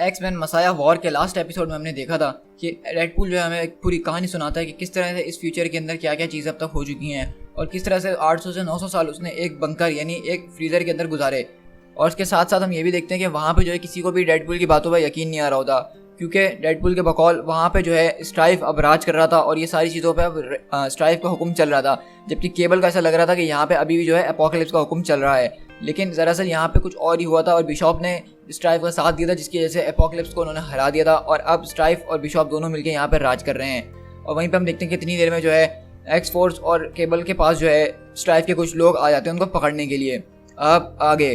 X Men Messiah war के last episode में हमने देखा था कि डेडपूल जो है हमें एक पूरी कहानी सुनाता है कि किस तरह से इस फ्यूचर के अंदर क्या क्या चीज़ें अब तक हो चुकी हैं और किस तरह से 800 से 900 साल उसने एक बंकर यानी एक फ्रीज़र के अंदर गुजारे। और उसके साथ साथ हम ये भी देखते हैं कि वहाँ पे जो है किसी को भी डेडपूल की बातों पर यकीन नहीं आ रहा होता, क्योंकि डेडपूल के बकौल वहाँ पे जो है स्ट्राइफ अब राज कर रहा था और ये सारी चीज़ों पे अब स्ट्राइफ का हुक्म चल रहा था, जबकि केबल का ऐसा लग रहा था कि यहाँ पे अभी भी जो है एपोकलिप्स का हुक्म चल रहा है। लेकिन दरअसल यहाँ पे कुछ और ही हुआ था और बिशॉप ने स्ट्राइफ का साथ दिया था, जिसकी वजह से एपोकलिप्स को उन्होंने हरा दिया था और अब स्ट्राइफ और बिशॉप दोनों मिलकर यहाँ पर राज कर रहे हैं। और वहीं पर हम देखते हैं कि इतनी देर में जो है एक्स फोर्स और केबल के पास जो है स्ट्राइफ के कुछ लोग आ जाते हैं उनको पकड़ने के लिए। अब आगे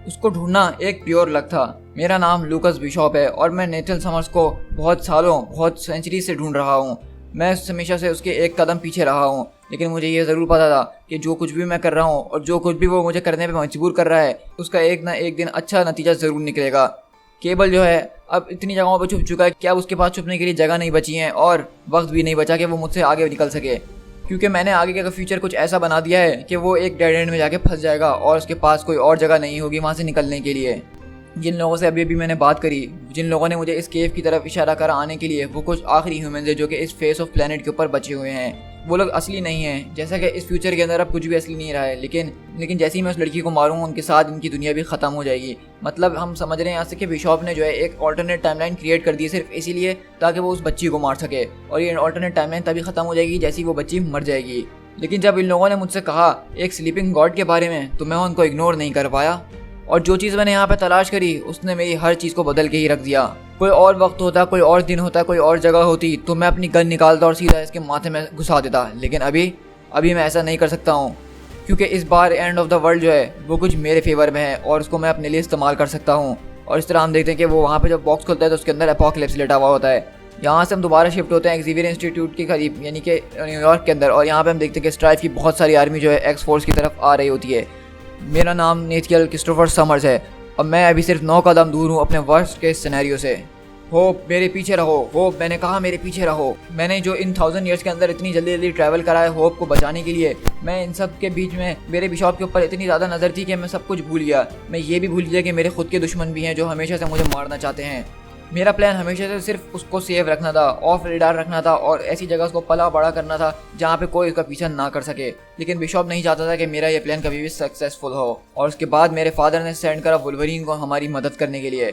उसको ढूंढना एक प्योर लक था। मेरा नाम लूकस बिशॉप है और मैं नेथन समर्स को बहुत सेंचुरी से ढूंढ रहा हूँ। मैं हमेशा से उसके एक कदम पीछे रहा हूँ, लेकिन मुझे ये ज़रूर पता था कि जो कुछ भी मैं कर रहा हूँ और जो कुछ भी वो मुझे करने पे मजबूर कर रहा है उसका एक ना एक दिन अच्छा नतीजा ज़रूर निकलेगा। केबल जो है अब इतनी जगहों पर छुप चुका है कि अब उसके पास छुपने के लिए जगह नहीं बची है और वक्त भी नहीं बचा कि वो मुझसे आगे निकल सके, क्योंकि मैंने आगे का फ्यूचर कुछ ऐसा बना दिया है कि वो एक डेड एंड में जाके फंस जाएगा और उसके पास कोई और जगह नहीं होगी वहाँ से निकलने के लिए। जिन लोगों से अभी मैंने बात करी, जिन लोगों ने मुझे इस केव की तरफ इशारा करा आने के लिए, वो कुछ आखिरी ह्यूमंस है जो कि इस फेस ऑफ प्लेनेट के ऊपर बचे हुए हैं। वो लोग असली नहीं हैं, जैसा कि इस फ्यूचर के अंदर अब कुछ भी असली नहीं रहा है। लेकिन जैसे ही मैं उस लड़की को मारूंगा उनके साथ इनकी दुनिया भी ख़त्म हो जाएगी। मतलब हम समझ रहे हैं यहाँ से कि बिशॉप ने जो है एक ऑल्टरनेट टाइमलाइन क्रिएट कर दी सिर्फ इसीलिए ताकि वो उस बच्ची को मार सके, और ये ऑल्टरनेट टाइमलाइन तभी ख़त्म हो जाएगी जैसी वो बच्ची मर जाएगी। लेकिन जब इन लोगों ने मुझसे कहा एक स्लीपिंग गॉड के बारे में तो मैं उनको इग्नोर नहीं कर पाया, और जो चीज़ मैंने यहाँ पे तलाश करी उसने मेरी हर चीज़ को बदल के ही रख दिया। कोई और वक्त होता, कोई और दिन होता, कोई और जगह होती तो मैं अपनी गन निकालता और सीधा इसके माथे में घुसा देता, लेकिन अभी मैं ऐसा नहीं कर सकता हूँ, क्योंकि इस बार एंड ऑफ द वर्ल्ड जो है वो कुछ मेरे फेवर में है और उसको मैं अपने लिए इस्तेमाल कर सकता हूँ। और इस तरह हम देखते हैं कि वो वहाँ पर जब बॉक्स खुलता है तो उसके अंदर एपोकलिप्स लेटा हुआ होता है। यहाँ से हम दोबारा शिफ्ट होते हैं एक्सेवियर इंस्टीट्यूट के करीब, यानी कि न्यूयॉर्क के अंदर, और यहाँ पे हम देखते हैं कि स्ट्राइफ की बहुत सारी आर्मी जो है एक्स फोर्स की तरफ आ रही होती है। मेरा नाम नेथियल क्रिस्टोफर समर्स है और मैं अभी सिर्फ 9 कदम दूर हूँ अपने वर्स्ट के सिनेरियो से। होप मेरे पीछे रहो, होप मैंने कहा मेरे पीछे रहो। मैंने जो इन 1000 ईयर्स के अंदर इतनी जल्दी ट्रैवल करा है होप को बचाने के लिए, मैं इन सब के बीच में मेरे बिशॉप के ऊपर इतनी ज़्यादा नज़र थी कि मैं सब कुछ भूल गया। मैं ये भी भूल गया कि मेरे खुद के दुश्मन भी हैं जो हमेशा से मुझे मारना चाहते हैं। मेरा प्लान हमेशा से सिर्फ उसको सेव रखना था, ऑफ रेडार रखना था और ऐसी जगह उसको पला बड़ा करना था जहाँ पे कोई उसका पीछा ना कर सके। लेकिन बिशॉप नहीं चाहता था कि मेरा ये प्लान कभी भी सक्सेसफुल हो, और उसके बाद मेरे फादर ने सेंड करा वुल्वरीन को हमारी मदद करने के लिए।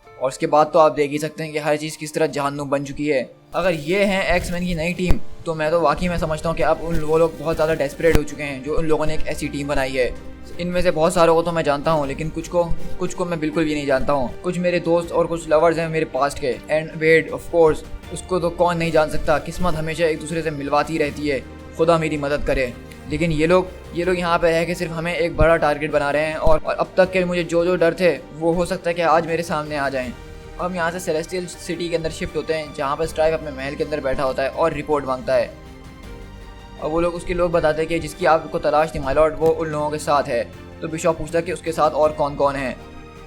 और उसके बाद तो आप देख ही सकते हैं कि हर चीज़ किस तरह जहन्नुम बन चुकी है। अगर ये है एक्स-मैन की नई टीम तो मैं तो वाकई में समझता हूँ कि अब वो लोग बहुत ज़्यादा डेस्परेट हो चुके हैं जो उन लोगों ने एक ऐसी टीम बनाई है। इनमें से बहुत सारों को तो मैं जानता हूँ, लेकिन कुछ को मैं बिल्कुल भी नहीं जानता हूँ। कुछ मेरे दोस्त और कुछ लवर्स हैं मेरे पास्ट के, एंड वेड ऑफ कोर्स उसको तो कौन नहीं जान सकता। किस्मत हमेशा एक दूसरे से मिलवाती रहती है, खुदा मेरी मदद करे। लेकिन ये लोग यहाँ पे रह के सिर्फ हमें एक बड़ा टारगेट बना रहे हैं, और अब तक के मुझे जो डर थे वो हो सकता है कि आज मेरे सामने आ जाएं। हम यहाँ से सेलेस्टियल सिटी के अंदर शिफ्ट होते हैं जहाँ पर स्ट्राइफ अपने महल के अंदर बैठा होता है और रिपोर्ट मांगता है, और वो लोग उसके लोग बताते हैं कि जिसकी आपको तलाश थी माय लॉर्ड वो उन लोगों के साथ है। तो बिशॉप पूछता है कि उसके साथ और कौन कौन है,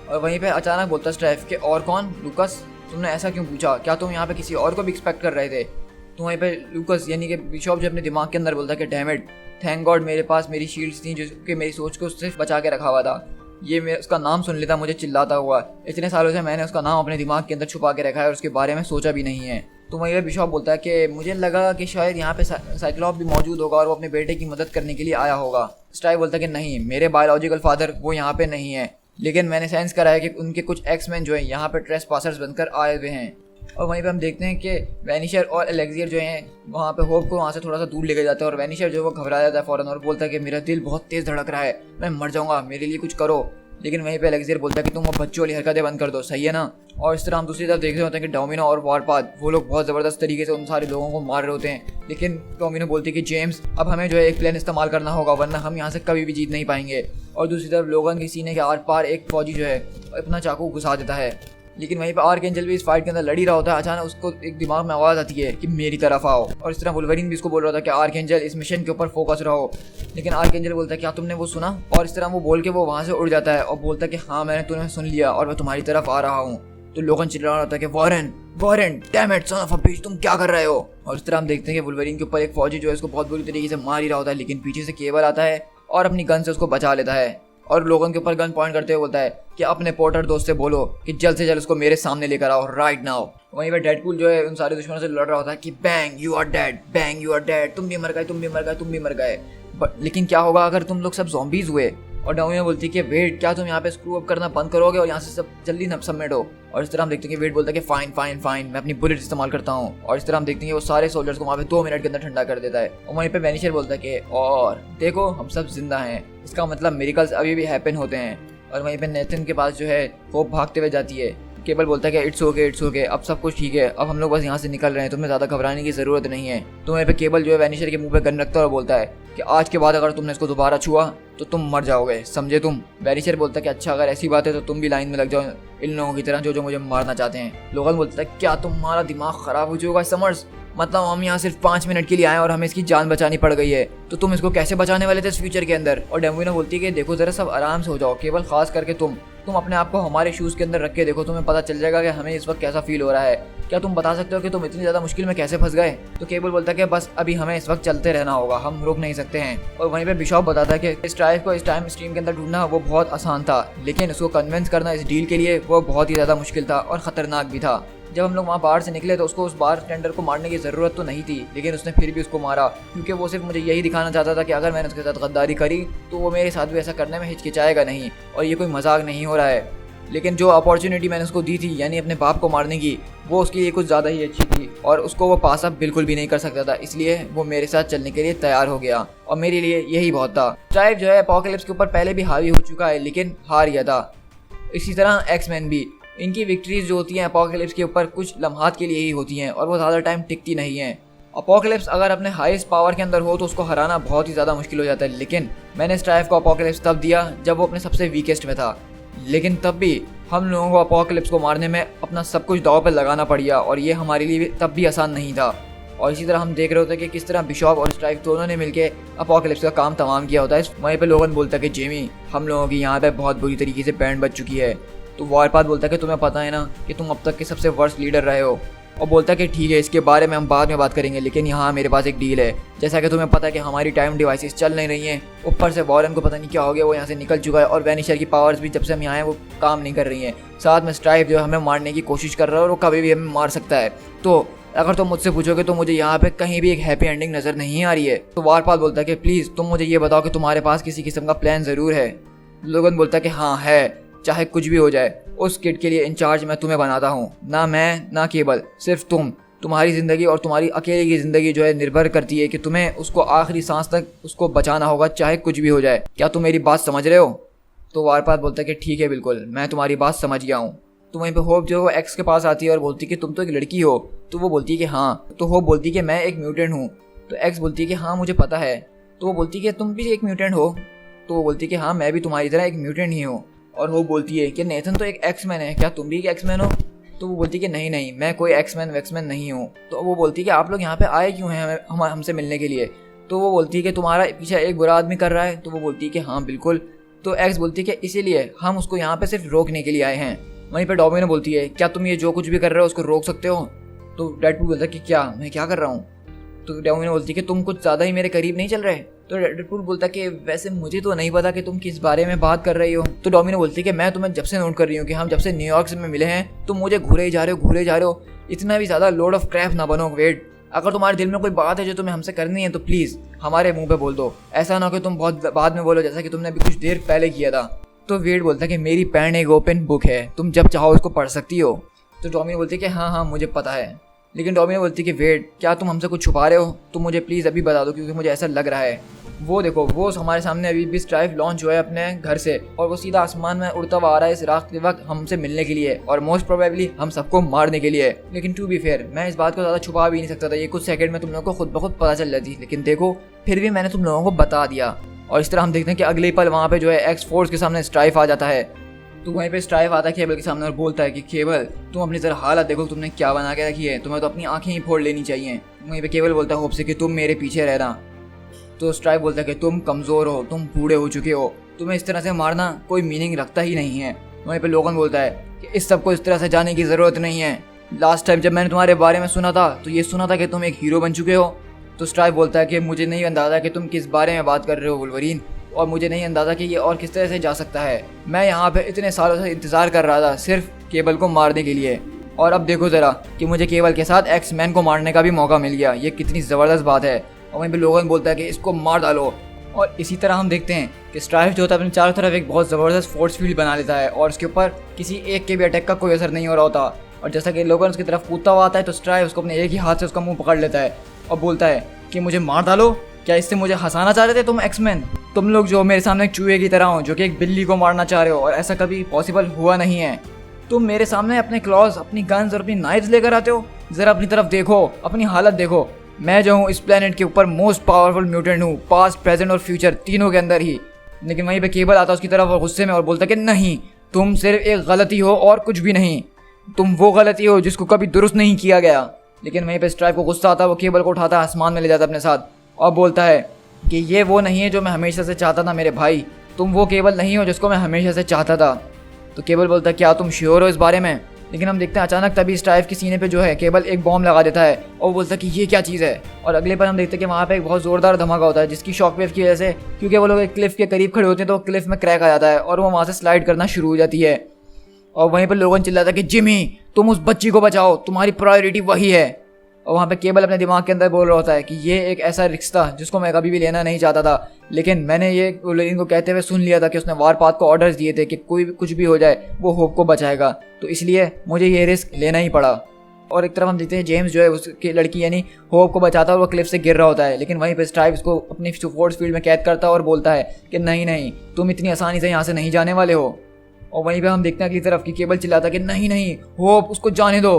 और वहीं पे अचानक बोलता स्ट्राइफ कि और कौन? लूकस तुमने ऐसा क्यों पूछा? क्या तुम यहाँ पे किसी और को भी एक्सपेक्ट कर रहे थे? तो वहीं पे लूकस यानी कि बिशॉप जो अपने दिमाग के अंदर बोलता है कि डैम इट, थैंक गॉड मेरे पास मेरी शील्ड्स थी जो कि मेरी सोच को सिर्फ बचा के रखा हुआ था। ये मैं उसका नाम सुन लेता मुझे चिल्लाता हुआ। इतने सालों से मैंने उसका नाम अपने दिमाग के अंदर छुपा के रखा है और उसके बारे में सोचा भी नहीं है। तो वहीं पे बिशॉप बोलता है कि मुझे लगा कि शायद यहाँ पे साइक्लॉप भी मौजूद होगा और वो अपने बेटे की मदद करने के लिए आया होगा। स्ट्राइफ बोलता है कि नहीं, मेरे बायोलॉजिकल फादर वो यहाँ पे नहीं है, लेकिन मैंने सेंस करा है कि उनके कुछ एक्स-मैन जो है यहाँ पे ट्रेसपासर्स बनकर आए हुए हैं। और वहीं पे हम देखते हैं कि वैनिशर और एलेक्सियर जो हैं वहाँ पे होप को वहाँ से थोड़ा सा दूर लेके जाते हैं, और वैनिशर जो वो घबरा जाता है फ़ौरन और बोलता है कि मेरा दिल बहुत तेज़ धड़क रहा है, मैं मर जाऊँगा, मेरे लिए कुछ करो। लेकिन वहीं पे एलेक्सियर बोलता है कि तुम वो बच्चों वाली हरकतें बंद कर दो, सही है ना। और इस तरह हम दूसरी तरफ देख रहे होते हैं कि डोमिनो और वॉरपाथ वो लोग बहुत ज़बरदस्त तरीके से उन सारे लोगों को मार रहे होते हैं। लेकिन डोमिनो बोलती है कि जेम्स अब हमें जो है एक प्लान इस्तेमाल करना होगा वरना हम यहाँ से कभी भी जीत नहीं पाएंगे। और दूसरी तरफ लोगन के सीने के आर पार एक फौजी जो है अपना चाकू घुसा देता है। लेकिन वहीं पर आर्कएंजल भी इस फाइट के अंदर लड़ी रहा होता है। अचानक उसको एक दिमाग में आवाज़ आती है कि मेरी तरफ आओ, और इस तरह वुल्वरीन भी इसको बोल रहा था कि आर्कएंजल इस मिशन के ऊपर फोकस रहो। लेकिन आर्कएंजल बोलता है क्या तुमने वो सुना? और इस तरह वो बोल के वो वहाँ से उड़ जाता है और बोलता है कि हाँ मैंने तुम्हें सुन लिया और मैं तुम्हारी तरफ आ रहा हूँ। तो लोगन चिल्ला रहा होता है कि Warren damn it son of a bitch, तुम क्या कर रहे हो? और इस तरह हम देखते हैं कि वुल्वरीन के ऊपर एक फौजी जो है इसको बहुत बुरी तरीके से मार ही रहा होता है, लेकिन पीछे से केबल आता है और अपनी गन से उसको बचा लेता है। और लोगन के ऊपर गन पॉइंट करते हुए बोलता है कि अपने पोर्टर दोस्त से बोलो कि जल्द से जल्द उसको मेरे सामने लेकर आओ राइट नाउ। वहीं पे डेडपूल जो है उन सारे दुश्मनों से लड़ रहा होता है कि bang you are dead, bang you are dead, तुम भी मर गए, तुम भी मर गए, तुम भी मर गए। लेकिन क्या होगा अगर तुम लोग सब ज़ॉम्बीज हुए? और डाउनिया बोलती है कि वेट, क्या तुम यहाँ पे स्क्रू अप करना बंद करोगे और यहाँ से सब जल्दी सबमिट हो? और इस तरह हम देखते हैं कि वेट बोलता है कि फाइन फाइन फाइन, मैं अपनी बुलेट इस्तेमाल करता हूँ। और इस तरह हम देखते हैं कि वो सारे सोल्जर्स को वहाँ पे 2 मिनट के अंदर ठंडा कर देता है। और वहीं पे वैनिशर बोलता है कि और देखो हम सब जिंदा हैं, इसका मतलब मिरेकल्स अभी भी हैपन होते हैं। और वहीं पे नेथन के पास जो है होप भागते हुए जाती है। केबल बोलता है कि इट्स ओके, अब सब कुछ ठीक है, अब हम लोग बस यहाँ से निकल रहे हैं, तुम्हें ज़्यादा घबराने की ज़रूरत नहीं है। तो वहीं पे केबल जो है वैनिशर के मुंह पे गन रखता है और बोलता है कि आज के बाद अगर तुमने इसको दोबारा छुआ तो तुम मर जाओगे, समझे तुम? वैनिशर बोलता है कि अच्छा अगर ऐसी बात है तो तुम भी लाइन में लग जाओ इन लोगों की तरह जो मुझे मारना चाहते हैं। लोगन बोलता है क्या तुम्हारा दिमाग ख़राब हो चुका है समर्स? मतलब हम यहाँ सिर्फ 5 मिनट के लिए आए और हमें इसकी जान बचानी पड़ गई है, तो तुम इसको कैसे बचाने वाले थे इस फ्यूचर के अंदर? और डेमोना बोलती है कि देखो जरा सब आराम से हो जाओ, केवल खास करके तुम अपने आप को हमारे शूज़ के अंदर रख के देखो, तुम्हें पता चल जाएगा कि हमें इस वक्त कैसा फील हो रहा है। क्या तुम बता सकते हो कि तुम इतनी ज़्यादा मुश्किल में कैसे फंस गए? तो केबल बोलता है कि बस अभी हमें इस वक्त चलते रहना होगा, हम रुक नहीं सकते हैं। और वहीं पे बिशॉप बताता है कि इस ड्राइव को इस टाइम स्ट्रीम के अंदर ढूंढना वो बहुत आसान था, लेकिन उसको कन्विंस करना इस डील के लिए वो बहुत ही ज़्यादा मुश्किल था और ख़तरनाक भी था। जब हम लोग वहाँ बाहर से निकले तो उसको उस बार टेंडर को मारने की ज़रूरत तो नहीं थी, लेकिन उसने फिर भी उसको मारा क्योंकि वो सिर्फ मुझे यही दिखाना चाहता था कि अगर मैंने उसके साथ गद्दारी करी तो वो मेरे साथ भी ऐसा करने में हिचकिचाएगा नहीं, और ये कोई मजाक नहीं हो रहा है। लेकिन जो अपॉर्चुनिटी मैंने उसको दी थी यानी अपने बाप को मारने की, वो उसके लिए कुछ ज़्यादा ही अच्छी थी और उसको वो पास अप बिल्कुल भी नहीं कर सकता था, इसलिए वो मेरे साथ चलने के लिए तैयार हो गया और मेरे लिए यही बहुत था। स्ट्राइव जो है अपोकलिप्स के ऊपर पहले भी हावी हो चुका है लेकिन हार गया था, इसी तरह एक्समैन भी। इनकी विक्ट्रीज जो होती हैं अपोकलिप्स के ऊपर कुछ लम्हात के लिए ही होती हैं और वो ज़्यादा टाइम टिकती नहीं हैं। अपोकलिप्स अगर अपने हाईएस्ट पावर के अंदर हो तो उसको हराना बहुत ही ज़्यादा मुश्किल हो जाता है, लेकिन मैंने स्ट्राइव को अपोकलिप्स तब दिया जब वो अपने सबसे वीकेस्ट में था, लेकिन तब भी हम लोगों को अपोकलिप्स को मारने में अपना सब कुछ दांव पर लगाना पड़ गया और ये हमारे लिए तब भी आसान नहीं था। और इसी तरह हम देख रहे होते कि किस तरह बिशॉप और स्ट्राइव दोनों ने मिलकर अपोकलिप्स का काम तमाम किया होता है। वहीं पे लोगन बोलता है कि जेमी, हम लोगों की यहाँ पे बहुत बुरी तरीके से बैंड बच चुकी है। तो वॉरपाथ बोलता है कि तुम्हें पता है ना कि तुम अब तक के सबसे वर्स्ट लीडर रहे हो, और बोलता है कि ठीक है इसके बारे में हम बाद में बात करेंगे, लेकिन यहाँ मेरे पास एक डील है। जैसा कि तुम्हें पता है कि हमारी टाइम डिवाइसेस चल नहीं रही हैं, ऊपर से वॉरेन को पता नहीं क्या हो गया, वो यहाँ से निकल चुका है और वैनिशर की पावर्स भी जब से हम यहाँ हैं वो काम नहीं कर रही हैं। साथ में स्ट्राइव जो हमें मारने की कोशिश कर रहा है और वो कभी भी हमें मार सकता है। तो अगर तुम मुझसे पूछोगे तो मुझे यहाँ पे कहीं भी एक हैप्पी एंडिंग नज़र नहीं आ रही है। तो वॉरपाथ बोलता है कि प्लीज़ तुम मुझे ये बताओ कि तुम्हारे पास किसी किस्म का प्लान ज़रूर है। लोगन बोलता है कि हाँ है, चाहे कुछ भी हो जाए उस किड के लिए इंचार्ज मैं तुम्हें बनाता हूँ, ना मैं ना केबल, सिर्फ तुम्हारी ज़िंदगी और तुम्हारी अकेले की ज़िंदगी जो है निर्भर करती है कि तुम्हें उसको आखिरी सांस तक उसको बचाना होगा चाहे कुछ भी हो जाए। क्या तुम मेरी बात समझ रहे हो? तो वॉरपाथ बोलता है कि ठीक है बिल्कुल, मैं तुम्हारी बात समझ गया हूँ। तो वहीं पे होप जो है एक्स के पास आती है और बोलती है कि तुम तो एक लड़की हो। तो वो बोलती है कि हाँ। तो होप बोलती है कि मैं एक म्यूटेंट हूँ। तो एक्स बोलती है कि हाँ मुझे पता है। तो वो बोलती है कि तुम भी एक म्यूटेंट हो। तो वो बोलती है कि हाँ मैं भी तुम्हारी तरह एक म्यूटेंट ही हूँ। और होप बोलती है कि नेथन तो एक एक्समैन है, क्या तुम भी एक एक्समैन हो? तो वो बोलती है कि नहीं मैं कोई एक्समैन नहीं हूँ। तो वो बोलती है कि आप लोग यहाँ पे आए क्यों हैं हमसे मिलने के लिए? तो वो बोलती है कि तुम्हारा पीछे एक बुरा आदमी कर रहा है। तो वो बोलती है कि हाँ बिल्कुल। तो एक्स बोलती है कि इसीलिए हम उसको यहाँ पे सिर्फ रोकने के लिए आए हैं। वहीं पे डोमिनो बोलती है क्या तुम ये जो कुछ भी कर रहे हो उसको रोक सकते हो? तो डेडपूल बोलता है कि क्या मैं क्या कर रहा हूँ? तो डोमिनो बोलती है कि तुम कुछ ज़्यादा ही मेरे करीब नहीं चल रहे। तो डेडपूल बोलता है कि वैसे मुझे तो नहीं पता कि तुम किस बारे में बात कर रही हो। तो डोमिनो बोलती है कि मैं तुम्हें जब से नोट कर रही हूँ कि हम जब से न्यूयॉर्क में मिले हैं तुम मुझे घूरे ही जा रहे हो। इतना भी ज़्यादा लोड ऑफ क्रैप ना बनो। वेट, अगर तुम्हारे दिल में कोई बात है जो तुम्हें हमसे करनी है तो प्लीज़ हमारे मुंह पे बोल दो, ऐसा ना हो कि तुम बहुत बाद में बोलो जैसा कि तुमने अभी कुछ देर पहले किया था। तो वेट बोलता है कि मेरी पेन एक ओपन बुक है, तुम जब चाहो उसको पढ़ सकती हो। तो डोमिनो बोलती है कि हाँ मुझे पता है। लेकिन डोमिनो बोलती है कि वेट, क्या तुम हमसे कुछ छुपा रहे हो? तुम मुझे प्लीज़ अभी बता दो क्योंकि मुझे ऐसा लग रहा है। वो देखो वो हमारे सामने अभी भी स्ट्राइव लॉन्च हुआ है अपने घर से और वो सीधा आसमान में उड़ता हुआ आ रहा है इस रात के वक्त हमसे मिलने के लिए और मोस्ट प्रोबेबली हम सबको मारने के लिए। लेकिन टू बी फेयर मैं इस बात को ज़्यादा छुपा भी नहीं सकता था, ये कुछ सेकंड में तुम लोगों को खुद ब खुद पता चल जाती। लेकिन देखो फिर भी मैंने तुम लोगों को बता दिया। और इस तरह हम देखते हैं कि अगले पल वहाँ पे जो है एक्स फोर्स के सामने स्ट्राइव आ जाता है। तो वहीं पे स्ट्राइव आता है केबल के सामने और बोलता है कि केबल तुम अपनी जरा हालत देखो, तुमने क्या बना के रखी है, तुम्हें तो अपनी आंखें ही फोड़ लेनी चाहिए। वहीं पे केबल बोलता है होप से कि तुम मेरे पीछे रहना। तो स्ट्राइव बोलता है कि तुम कमज़ोर हो, तुम बूढ़े हो चुके हो, तुम्हें इस तरह से मारना कोई मीनिंग रखता ही नहीं है। वहीं पे लोगन बोलता है कि इस सब को इस तरह से जाने की ज़रूरत नहीं है। लास्ट टाइम जब मैंने तुम्हारे बारे में सुना था तो ये सुना था कि तुम एक हीरो बन चुके हो। तो स्ट्राइव बोलता है कि मुझे नहीं अंदाज़ा कि तुम किस बारे में बात कर रहे हो वुल्वरीन, और मुझे नहीं अंदाज़ा कि ये और किस तरह से जा सकता है। मैं यहाँ पे इतने सालों से इंतज़ार कर रहा था सिर्फ केबल को मारने के लिए, और अब देखो ज़रा कि मुझे केबल के साथ एक्स मैन को मारने का भी मौका मिल गया। ये कितनी ज़बरदस्त बात है। और वहीं पे लोगन बोलता है कि इसको मार डालो। और इसी तरह हम देखते हैं कि स्ट्राइफ जो होता है अपने चारों तरफ एक बहुत ज़बरदस्त फोर्स फील्ड बना लेता है और उसके ऊपर किसी एक के भी अटैक का कोई असर नहीं हो रहा होता। और जैसा कि लोगन उसकी तरफ कूदता हुआ आता है तो स्ट्राइफ उसको अपने एक ही हाथ से उसका मुंह पकड़ लेता है और बोलता है कि मुझे मार डालो। क्या इससे मुझे हंसाना चाह रहे थे तुम एक्समैन? तुम लोग जो मेरे सामने एक चूहे की तरह हो जो कि एक बिल्ली को मारना चाह रहे हो, और ऐसा कभी पॉसिबल हुआ नहीं है। तुम मेरे सामने अपने क्लॉज, अपनी गन्स और अपनी नाइफ्स लेकर आते हो। ज़रा अपनी तरफ देखो, अपनी हालत देखो। मैं जो हूँ इस प्लेनेट के ऊपर मोस्ट पावरफुल म्यूटेंट हूँ, पास्ट प्रेजेंट और फ्यूचर तीनों के अंदर ही। लेकिन वहीं पे केबल आता है उसकी तरफ और गुस्से में और बोलता कि नहीं, तुम सिर्फ एक गलती हो और कुछ भी नहीं। तुम वो गलती हो जिसको कभी दुरुस्त नहीं किया गया। लेकिन वहीं पे स्ट्राइफ को गुस्सा आता है, वो केबल को उठाता है, आसमान में ले जाता है अपने साथ और बोलता है कि ये वो नहीं है जो मैं हमेशा से चाहता था मेरे भाई। तुम वो केबल नहीं हो जिसको मैं हमेशा से चाहता था। तो केबल बोलता है क्या तुम श्योर हो इस बारे में? लेकिन हम देखते हैं अचानक तभी स्ट्राइफ के सीने पे जो है केबल एक बॉम्ब लगा देता है और बोलता है कि ये क्या चीज़ है। और अगले पर हम देखते हैं कि वहाँ पे एक बहुत ज़ोरदार धमाका होता है जिसकी शॉकवेव की वजह से, क्योंकि वो लोग एक क्लिफ के करीब खड़े होते हैं तो क्लिफ में क्रैक आ जाता है और वो वहाँ से स्लाइड करना शुरू हो जाती है। और वहीं पर लोगन चिल्लाता है कि जिमी, तुम उस बच्ची को बचाओ, तुम्हारी प्रायोरिटी वही है। और वहाँ पे केबल अपने दिमाग के अंदर बोल रहा होता है कि ये एक ऐसा रिस्क था जिसको मैं कभी भी लेना नहीं चाहता था, लेकिन मैंने ये इनको कहते हुए सुन लिया था कि उसने वारपाथ को ऑर्डर्स दिए थे कि कोई कुछ भी हो जाए वो होप को बचाएगा, तो इसलिए मुझे ये रिस्क लेना ही पड़ा। और एक तरफ हम देखते हैं जेम्स जो है उसकी लड़की यानी होप को बचाता है और वो क्लिफ से गिर रहा होता है। लेकिन वहीं पर स्ट्राइफ उसको अपनी फोर्स फील्ड में कैद करता है और बोलता है कि नहीं नहीं, तुम इतनी आसानी से यहाँ से नहीं जाने वाले हो। और वहीं पे हम देखते हैं अगली तरफ की केबल चिल्लाता है कि नहीं नहीं होप, उसको जाने दो।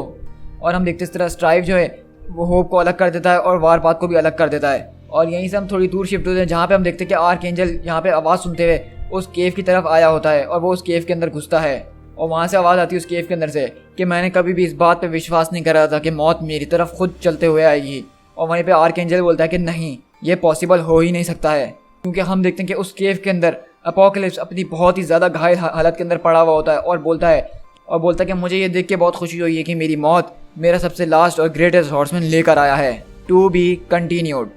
और हम देखते हैं इस तरह स्ट्राइफ जो है वो होप को अलग कर देता है और वारपाथ को भी अलग कर देता है। और यहीं से हम थोड़ी दूर शिफ्ट होते हैं जहाँ पे हम देखते हैं कि आर्कएंजल यहाँ पे आवाज़ सुनते हुए उस केव की तरफ आया होता है और वो उस केव के अंदर घुसता है। और वहाँ से आवाज़ आती है उस केव के अंदर से कि मैंने कभी भी इस बात पे विश्वास नहीं करा था कि मौत मेरी तरफ खुद चलते हुए आएगी। और वहीं पे आर्कएंजल बोलता है कि नहीं, ये पॉसिबल हो ही नहीं सकता है, क्योंकि हम देखते हैं कि उस केव के अंदर अपोकलिप्स अपनी बहुत ही ज़्यादा घायल हालत के अंदर पड़ा हुआ होता है और बोलता है कि मुझे ये देख के बहुत खुशी हुई है कि मेरी मौत मेरा सबसे लास्ट और ग्रेटेस्ट हॉर्समैन लेकर आया है। To be continued.